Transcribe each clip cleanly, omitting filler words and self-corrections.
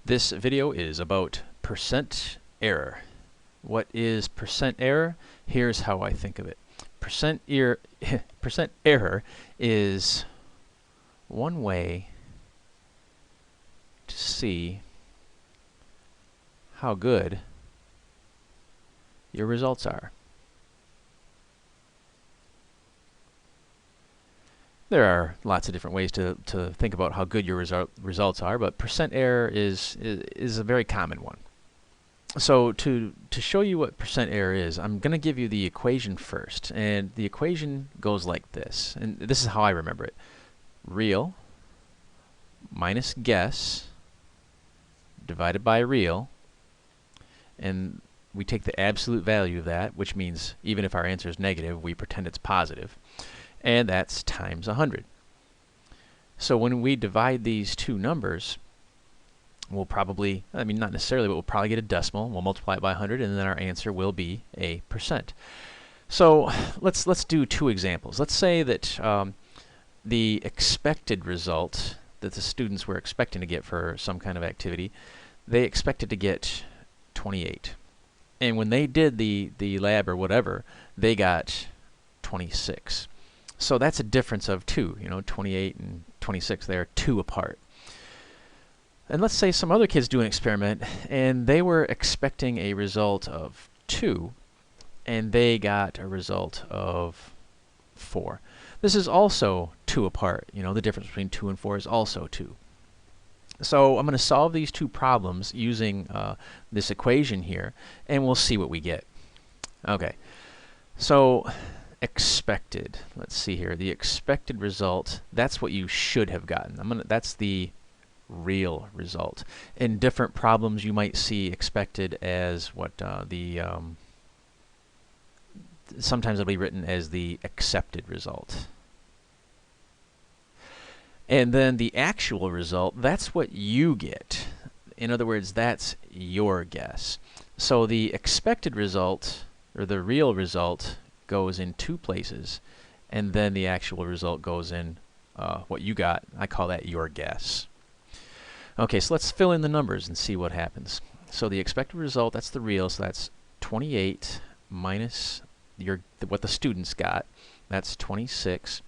This video is about percent error. What is percent error? Here's how I think of it. Percent error is one way to see how good your results are. There are lots of different ways to think about how good your results are, but percent error is a very common one. So to show you what percent error is, I'm going to give you the equation first, and the equation goes like this, and this is how I remember it. Real minus guess divided by real, and we take the absolute value of that, which means even if our answer is negative, we pretend it's positive. And that's times 100. So when we divide these two numbers, we'll probably, not necessarily, but we'll probably get a decimal. We'll multiply it by 100, and then our answer will be a percent. So let's do two examples. Let's say that the expected result that the students were expecting to get for some kind of activity, they expected to get 28. And when they did the lab or whatever, they got 26. So that's a difference of 2, 28 and 26, they are 2 apart. And let's say some other kids do an experiment, and they were expecting a result of 2, and they got a result of 4. This is also 2 apart. The difference between 2 and 4 is also 2. So I'm going to solve these two problems using this equation here, and we'll see what we get. Okay, so expected. Let's see here. The expected result, that's what you should have gotten. That's the real result. In different problems, you might see expected as what sometimes it'll be written as the accepted result. And then the actual result, that's what you get. In other words, that's your guess. So the expected result, or the real result, goes in 2 places, and then the actual result goes in what you got. I call that your guess. Okay, so let's fill in the numbers and see what happens. So the expected result, that's the real, so that's 28 minus what the students got. That's 26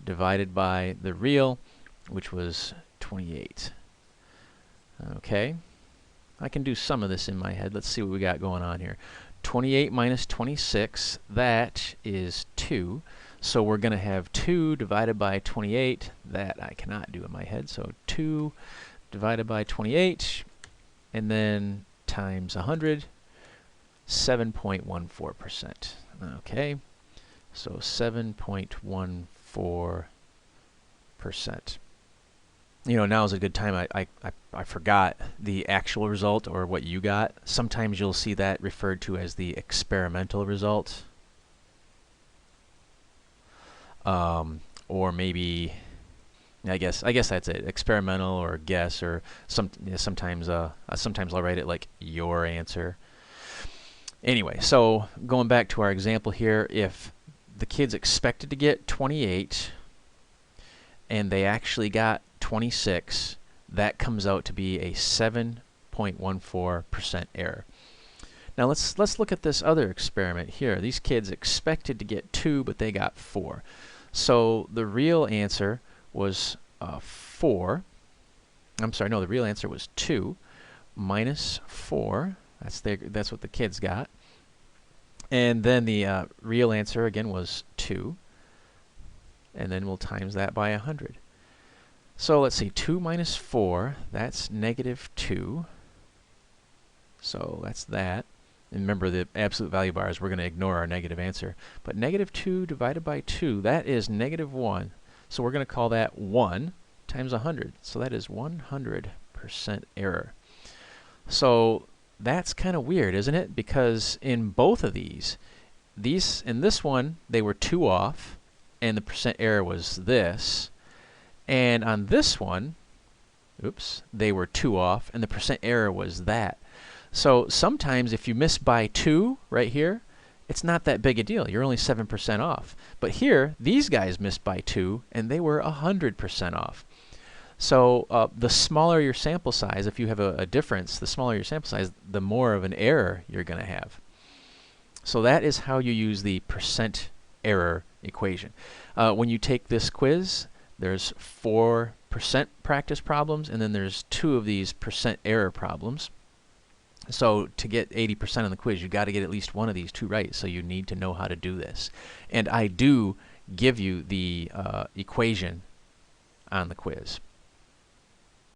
divided by the real, which was 28. Okay, I can do some of this in my head. Let's see what we got going on here. 28 minus 26, that is 2. So we're going to have 2 divided by 28. That I cannot do in my head. So 2 divided by 28, and then times 100, 7.14%. Okay, so 7.14%. Now is a good time. I forgot the actual result, or what you got. Sometimes you'll see that referred to as the experimental result. Or maybe, I guess that's it. Experimental or guess, or sometimes I'll write it like your answer. Anyway, so going back to our example here, if the kids expected to get 28 and they actually got 26, that comes out to be a 7.14% error. Now let's look at this other experiment here. These kids expected to get 2, but they got 4. So the real answer was 4. I'm sorry, no, the real answer was 2 minus 4. That's what the kids got. And then the real answer again was 2. And then we'll times that by 100. So let's see, 2 minus 4, that's negative 2. So that's that. And remember, the absolute value bars, we're going to ignore our negative answer. But negative 2 divided by 2, that is negative 1. So we're going to call that 1 times 100. So that is 100% error. So that's kind of weird, isn't it? Because in both of these, in this one, they were 2 off, and the percent error was this. And on this one, oops, they were 2 off, and the percent error was that. So sometimes if you miss by 2 right here, it's not that big a deal. You're only 7% off. But here, these guys missed by 2, and they were 100% off. So the smaller your sample size, if you have a difference, the smaller your sample size, the more of an error you're going to have. So that is how you use the percent error equation. When you take this quiz, there's 4% practice problems, and then there's 2 of these percent error problems. So to get 80% on the quiz, you've got to get at least one of these 2 right. So you need to know how to do this. And I do give you the equation on the quiz.